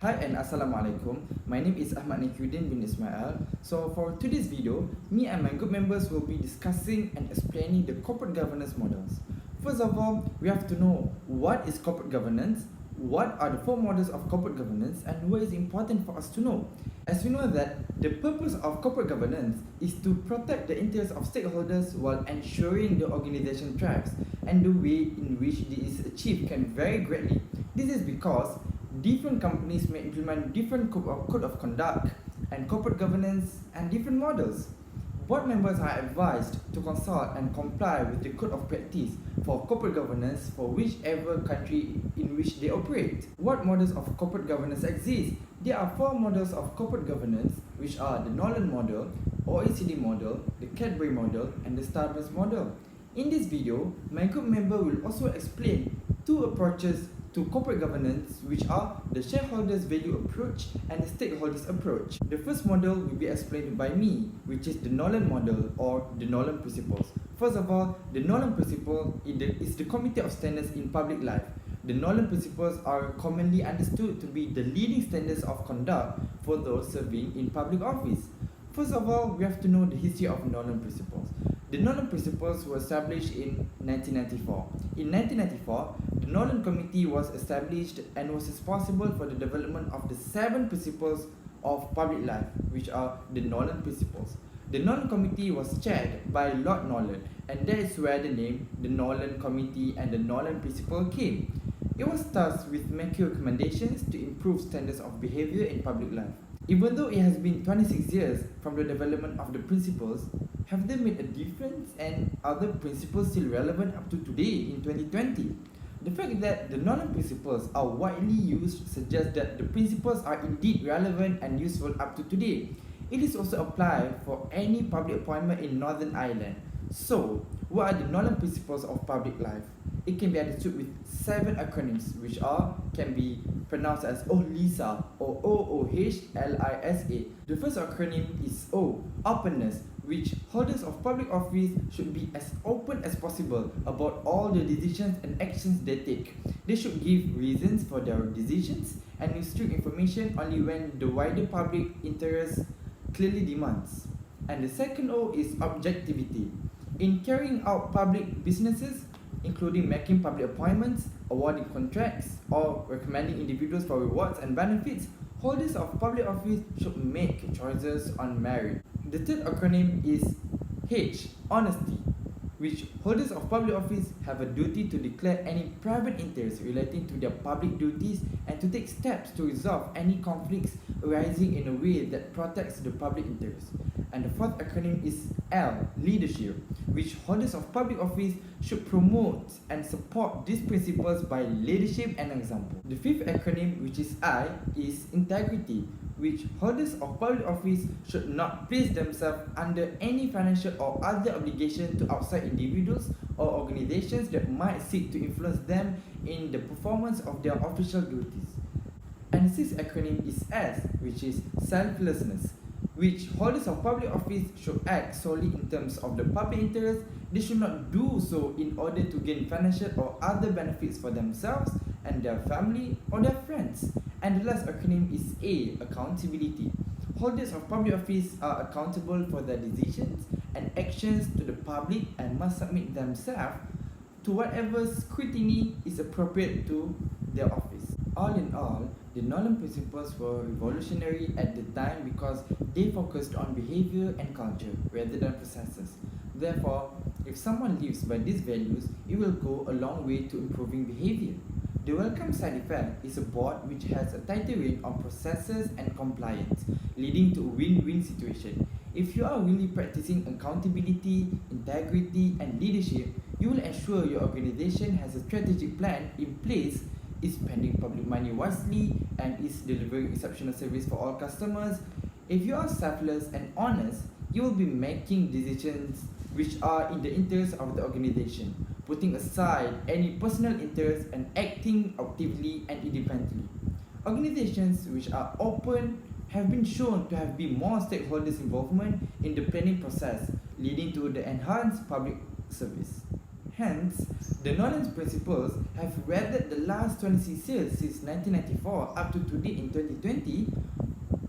Hi and Assalamualaikum. My name is Ahmad Nikyuddin bin Ismail. So for today's video, me and my group members will be discussing and explaining the corporate governance models. First of all, we have to know what is corporate governance, what are the four models of corporate governance, and what is important for us to know. As we know that the purpose of corporate governance is to protect the interests of stakeholders while ensuring the organization thrives, and the way in which this is achieved can vary greatly. This is because different companies may implement different code of conduct and corporate governance and different models. Board members are advised to consult and comply with the code of practice for corporate governance for whichever country in which they operate. What models of corporate governance exist? There are four models of corporate governance, which are the Nolan model, OECD model, the Cadbury model, and the Starbucks model. In this video, my group member will also explain two approaches to corporate governance, which are the shareholders value approach and the stakeholders approach. The first model will be explained by me, which is the Nolan model or the Nolan principles. First of all, the Nolan principle is the Committee of Standards in Public Life. The Nolan principles are commonly understood to be the leading standards of conduct for those serving in public office. First of all, we have to know the history of Nolan principles. The Nolan principles were established in 1994. In 1994, the Nolan Committee was established and was responsible for the development of the 7 principles of public life, which are the Nolan principles. The Nolan Committee was chaired by Lord Nolan, and that is where the name the Nolan Committee and the Nolan Principle came. It was tasked with making recommendations to improve standards of behavior in public life. Even though it has been 26 years from the development of the principles, have they made a difference, and are the principles still relevant up to today in 2020? The fact that the Nolan principles are widely used suggests that the principles are indeed relevant and useful up to today. It is also applied for any public appointment in Northern Ireland. So, what are the Nolan principles of public life? It can be understood with 7 acronyms, which can be pronounced as OHLISA or OOHLISA. The first acronym is O, openness, which holders of public office should be as open as possible about all the decisions and actions they take. They should give reasons for their decisions and restrict information only when the wider public interest clearly demands. And the second O is objectivity. In carrying out public businesses, including making public appointments, awarding contracts, or recommending individuals for rewards and benefits, holders of public office should make choices on merit. The third acronym is H, honesty, which holders of public office have a duty to declare any private interests relating to their public duties and to take steps to resolve any conflicts arising in a way that protects the public interest. And the fourth acronym is L, leadership, which holders of public office should promote and support these principles by leadership and example. The fifth acronym, which is I, is integrity, which holders of public office should not place themselves under any financial or other obligation to outside individuals or organizations that might seek to influence them in the performance of their official duties. And the sixth acronym is S, which is selflessness, which holders of public office should act solely in terms of the public interest. They should not do so in order to gain financial or other benefits for themselves and their family or their friends. And the last acronym is A, accountability. Holders of public office are accountable for their decisions and actions to the public and must submit themselves to whatever scrutiny is appropriate to their office. All in all, the Nolan principles were revolutionary at the time because they focused on behavior and culture rather than processes. Therefore, if someone lives by these values, it will go a long way to improving behavior. The welcome side effect is a board which has a tighter rein on processes and compliance, leading to a win-win situation. If you are really practicing accountability, integrity, and leadership, you will ensure your organization has a strategic plan in place, is spending public money wisely, and is delivering exceptional service for all customers. If you are selfless and honest, you will be making decisions which are in the interest of the organization, putting aside any personal interest and acting actively and independently. Organizations which are open have been shown to have been more stakeholders' involvement in the planning process, leading to the enhanced public service. Hence, the Nolan's principles have weathered the last 26 years since 1994 up to today in 2020.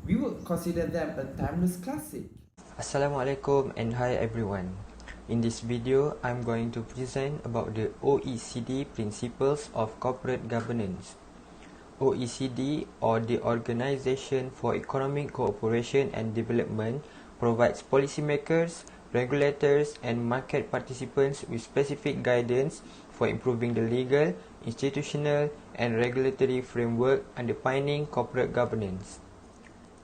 We would consider them a timeless classic. Assalamualaikum and hi everyone. In this video, I'm going to present about the OECD Principles of Corporate Governance. OECD, or the Organization for Economic Cooperation and Development, provides policymakers, regulators, and market participants with specific guidance for improving the legal, institutional, and regulatory framework underpinning corporate governance.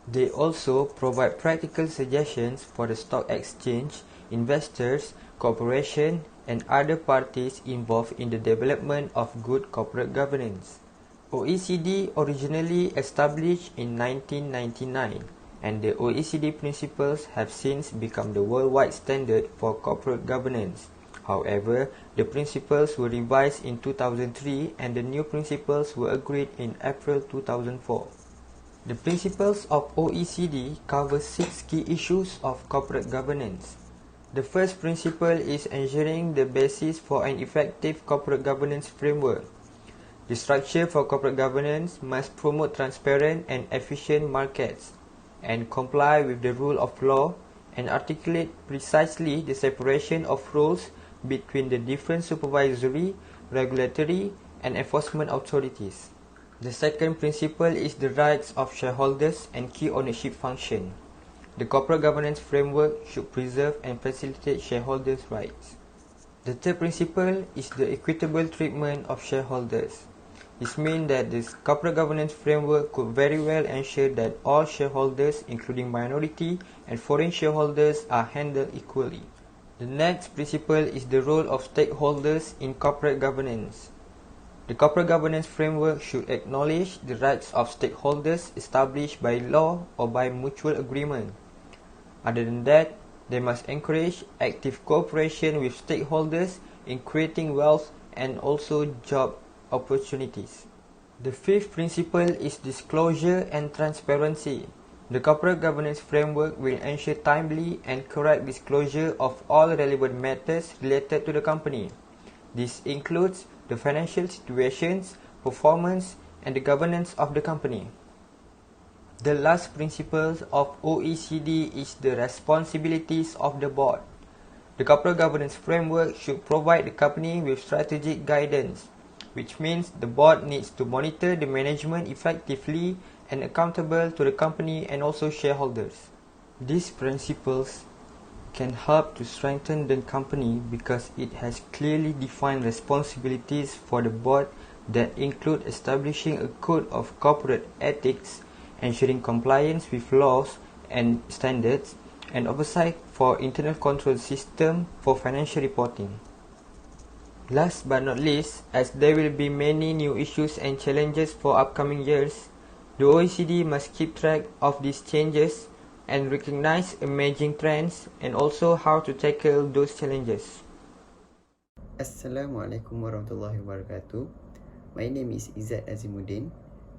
They also provide practical suggestions for the stock exchange, investors, corporation, and other parties involved in the development of good corporate governance. OECD originally established in 1999, and the OECD principles have since become the worldwide standard for corporate governance. However, the principles were revised in 2003 and the new principles were agreed in April 2004. The principles of OECD cover 6 key issues of corporate governance. The first principle is ensuring the basis for an effective corporate governance framework. The structure for corporate governance must promote transparent and efficient markets, and comply with the rule of law, and articulate precisely the separation of roles between the different supervisory, regulatory, and enforcement authorities. The second principle is the rights of shareholders and key ownership function. The corporate governance framework should preserve and facilitate shareholders' rights. The third principle is the equitable treatment of shareholders. This means that the corporate governance framework could very well ensure that all shareholders, including minority and foreign shareholders, are handled equally. The next principle is the role of stakeholders in corporate governance. The corporate governance framework should acknowledge the rights of stakeholders established by law or by mutual agreement. Other than that, they must encourage active cooperation with stakeholders in creating wealth and also job opportunities. The fifth principle is disclosure and transparency. The corporate governance framework will ensure timely and correct disclosure of all relevant matters related to the company. This includes the financial situations, performance, and the governance of the company. The last principle of OECD is the responsibilities of the board. The corporate governance framework should provide the company with strategic guidance, which means the board needs to monitor the management effectively and accountable to the company and also shareholders. These principles can help to strengthen the company because it has clearly defined responsibilities for the board that include establishing a code of corporate ethics, ensuring compliance with laws and standards, and oversight for internal control system for financial reporting. Last but not least, as there will be many new issues and challenges for upcoming years, the OECD must keep track of these changes and recognize emerging trends and also how to tackle those challenges. Assalamualaikum warahmatullahi wabarakatuh. My name is Izzat Azimuddin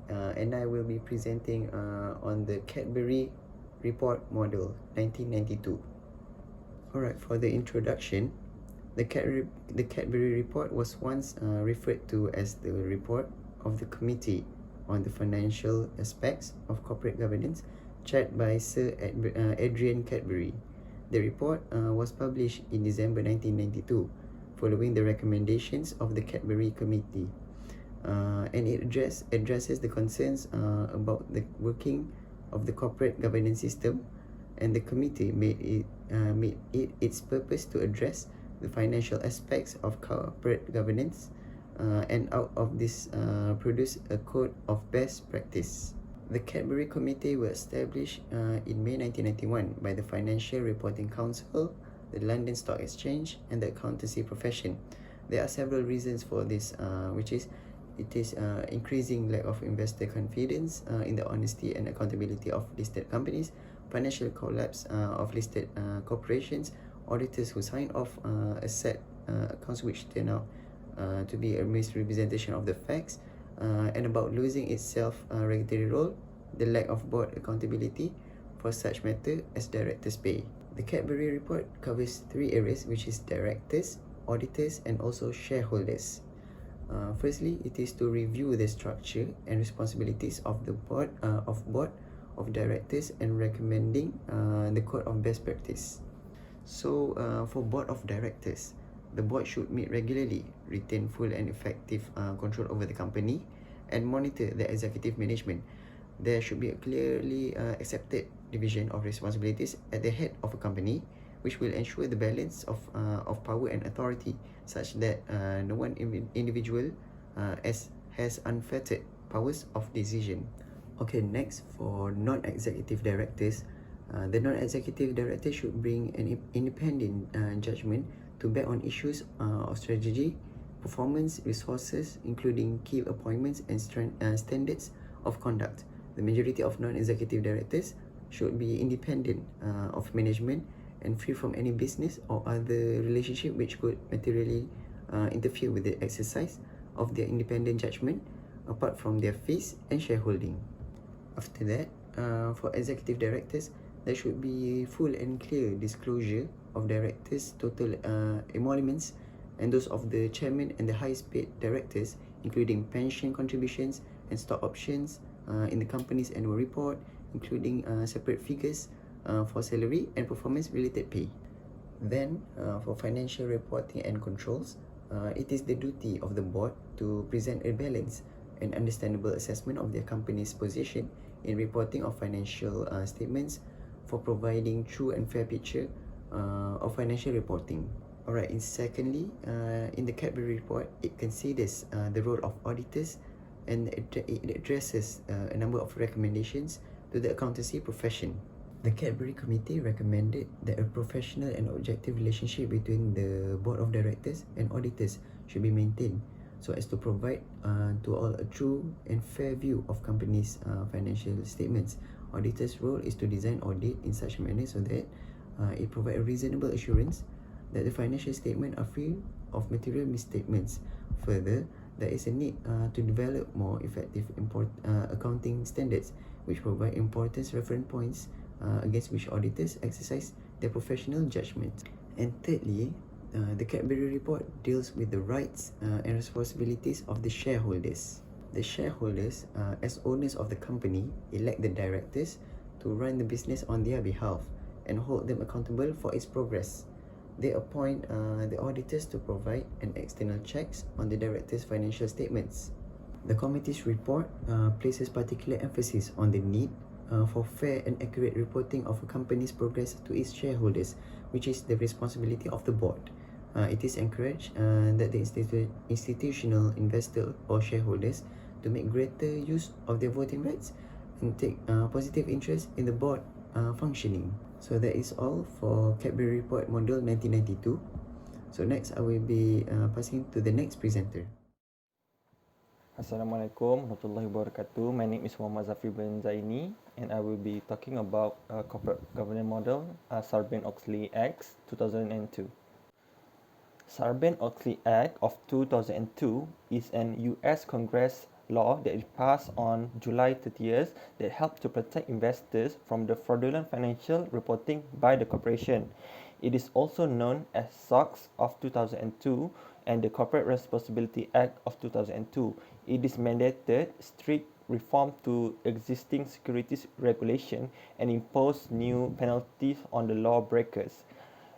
and I will be presenting on the Cadbury Report Model 1992. Alright, for the introduction, the Cadbury Report was once referred to as the report of the Committee on the Financial Aspects of Corporate Governance, chaired by Sir Adrian Cadbury. The report was published in December 1992, following the recommendations of the Cadbury Committee, and it addresses the concerns about the working of the corporate governance system, and the committee made it its purpose to address the financial aspects of corporate governance, and out of this produce a code of best practice. The Cadbury Committee was established in May 1991 by the Financial Reporting Council, the London Stock Exchange, and the accountancy profession. There are several reasons for this, which is it is increasing lack of investor confidence in the honesty and accountability of listed companies, financial collapse of listed corporations, auditors who sign off asset accounts which turn out to be a misrepresentation of the facts, and about losing its self-regulatory role, the lack of board accountability for such matter as directors' pay. The Cadbury report covers three areas, which is directors, auditors, and also shareholders. Firstly, it is to review the structure and responsibilities of the board of directors and recommending the code of best practice. So, for board of directors, the board should meet regularly, retain full and effective control over the company, and monitor the executive management. There should be a clearly accepted division of responsibilities at the head of a company, which will ensure the balance of power and authority, such that no one individual has unfettered powers of decision. Okay, next, for non-executive directors, the non-executive director should bring an independent judgment to bear on issues of strategy, performance, resources, including key appointments and standards of conduct. The majority of non-executive directors should be independent of management and free from any business or other relationship which could materially interfere with the exercise of their independent judgment, apart from their fees and shareholding. After that, for executive directors, there should be full and clear disclosure of directors' total emoluments and those of the chairman and the highest paid directors, including pension contributions and stock options in the company's annual report, including separate figures for salary and performance-related pay. Then, for financial reporting and controls, it is the duty of the board to present a balanced and understandable assessment of their company's position in reporting of financial statements for providing true and fair picture of financial reporting. Alright, and secondly, in the Cadbury report, it considers the role of auditors, and it addresses a number of recommendations to the accountancy profession. The Cadbury Committee recommended that a professional and objective relationship between the board of directors and auditors should be maintained, so as to provide to all a true and fair view of companies' financial statements. Auditors' role is to design audit in such a manner so that it provides a reasonable assurance that the financial statements are free of material misstatements. Further, there is a need to develop more effective accounting standards which provide important reference points against which auditors exercise their professional judgment. And thirdly, the Cadbury report deals with the rights and responsibilities of the shareholders. The shareholders, as owners of the company, elect the directors to run the business on their behalf and hold them accountable for its progress. They appoint the auditors to provide an external checks on the directors' financial statements. The committee's report places particular emphasis on the need for fair and accurate reporting of a company's progress to its shareholders, which is the responsibility of the board. It is encouraged that the institutional investor or shareholders to make greater use of their voting rights and take positive interest in the board functioning. So that is all for Cadbury Report Model 1992. So next, I will be passing to the next presenter. Assalamualaikum warahmatullahi wabarakatuh. My name is Muhammad Zafir bin Zaini, and I will be talking about corporate governance model, Sarbanes-Oxley Act 2002. Sarbanes-Oxley Act of 2002 is an US Congress law that is passed on July 30th that helps to protect investors from the fraudulent financial reporting by the corporation. It is also known as SOX of 2002 and the Corporate Responsibility Act of 2002. It is mandated strict reform to existing securities regulation and impose new penalties on the lawbreakers.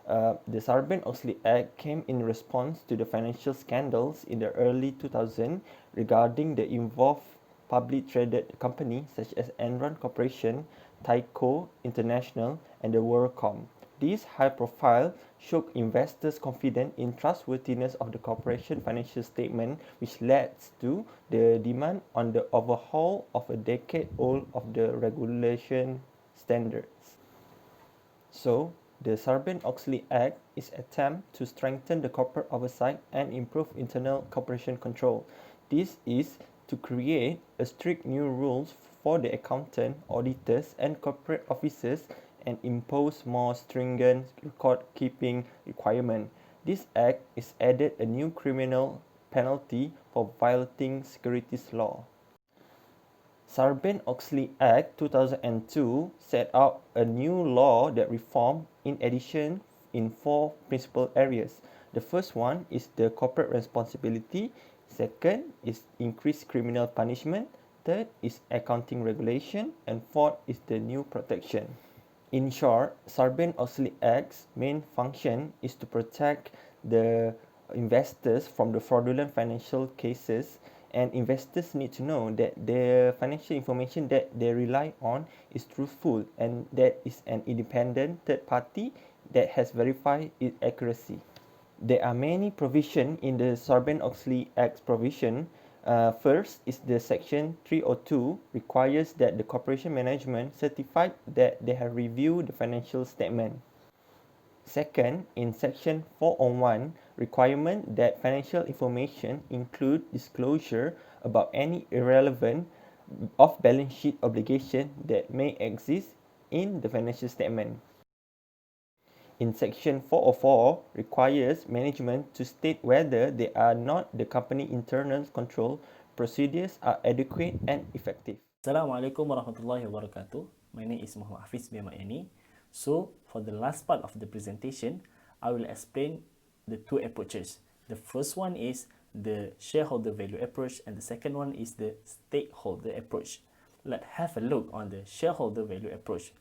The Sarbanes-Oxley Act came in response to the financial scandals in the early 2000s regarding the involved public traded companies such as Enron Corporation, Tyco International, and the WorldCom. These high-profile shook investors' confidence in trustworthiness of the corporation financial statement, which led to the demand on the overhaul of a decade-old of the regulation standards. So, the Sarbanes-Oxley Act is an attempt to strengthen the corporate oversight and improve internal corporation control. This is to create a strict new rules for the accountant, auditors, and corporate officers and impose more stringent record-keeping requirement. This act is added a new criminal penalty for violating securities law. Sarbanes-Oxley Act 2002 set out a new law that reformed in addition in four principal areas. The first one is the corporate responsibility. Second is increased criminal punishment. Third is accounting regulation. And fourth is the new protection. In short, Sarbanes-Oxley Act's main function is to protect the investors from the fraudulent financial cases, and investors need to know that the financial information that they rely on is truthful and that is an independent third party that has verified its accuracy. There are many provisions in the Sarbanes-Oxley Act provision. First is the section 302 requires that the corporation management certify that they have reviewed the financial statement. Second, in section 401, requirement that financial information include disclosure about any irrelevant off-balance sheet obligation that may exist in the financial statement. In section 404, requires management to state whether they are not the company internal control procedures are adequate and effective. Assalamualaikum warahmatullahi wabarakatuh. My name is Muhammad Hafiz bin Mayani. So, for the last part of the presentation, I will explain the two approaches. The first one is the shareholder value approach and the second one is the stakeholder approach. Let's have a look on the shareholder value approach.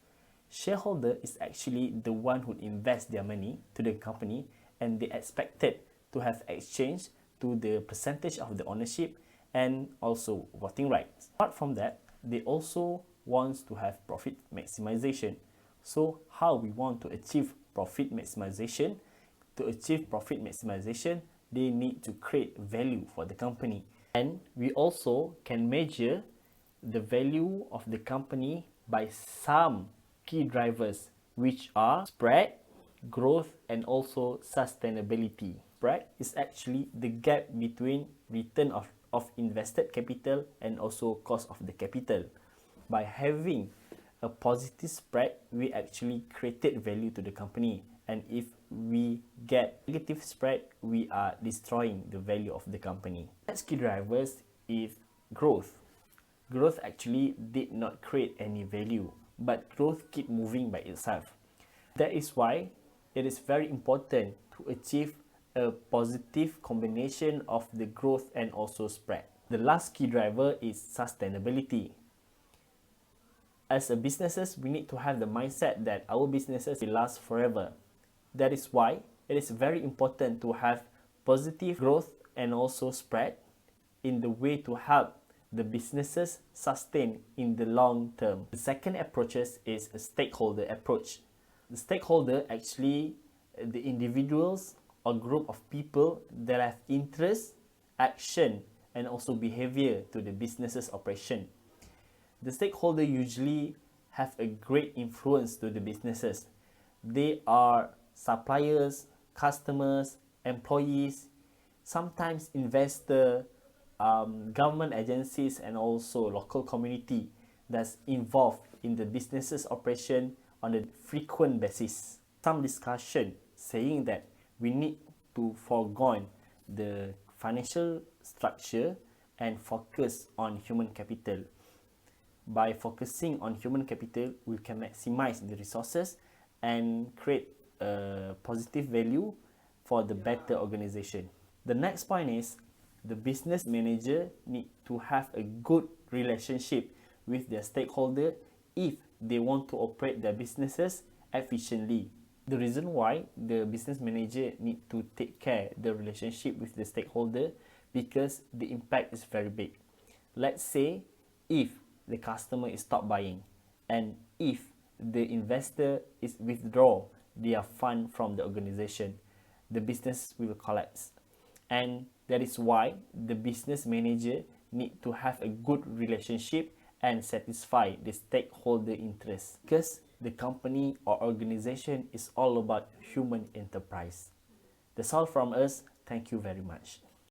Shareholder is actually the one who invest their money to the company and they expected to have exchange to the percentage of the ownership and also voting rights. Apart from that, they also want to have profit maximization. So how we want to achieve profit maximization? To achieve profit maximization, they need to create value for the company. And we also can measure the value of the company by some key drivers, which are spread, growth, and also sustainability. Spread is actually the gap between return of invested capital and also cost of the capital. By having a positive spread, we actually created value to the company. And if we get negative spread, we are destroying the value of the company. Next key drivers is growth. Growth actually did not create any value, but growth keep moving by itself. That is why it is very important to achieve a positive combination of the growth and also spread. The last key driver is sustainability. As a businesses, we need to have the mindset that our businesses will last forever. That is why it is very important to have positive growth and also spread in the way to help the businesses sustain in the long term. The second approach is a stakeholder approach. The stakeholder actually the individuals or group of people that have interest, action, and also behavior to the business's operation. The stakeholder usually have a great influence to the businesses. They are suppliers, customers, employees, sometimes investor, government agencies, and also local community that's involved in the business's operation on a frequent basis. Some discussion saying that we need to forego the financial structure and focus on human capital. By focusing on human capital, we can maximize the resources and create a positive value for the better organization. The next point is the business manager need to have a good relationship with their stakeholder if they want to operate their businesses efficiently. The reason why the business manager need to take care the relationship with the stakeholder because the impact is very big. Let's say if the customer is stop buying and if the investor is withdraw their fund from the organization, the business will collapse. And that is why the business manager need to have a good relationship and satisfy the stakeholder interests, because the company or organization is all about human enterprise. That's all from us. Thank you very much.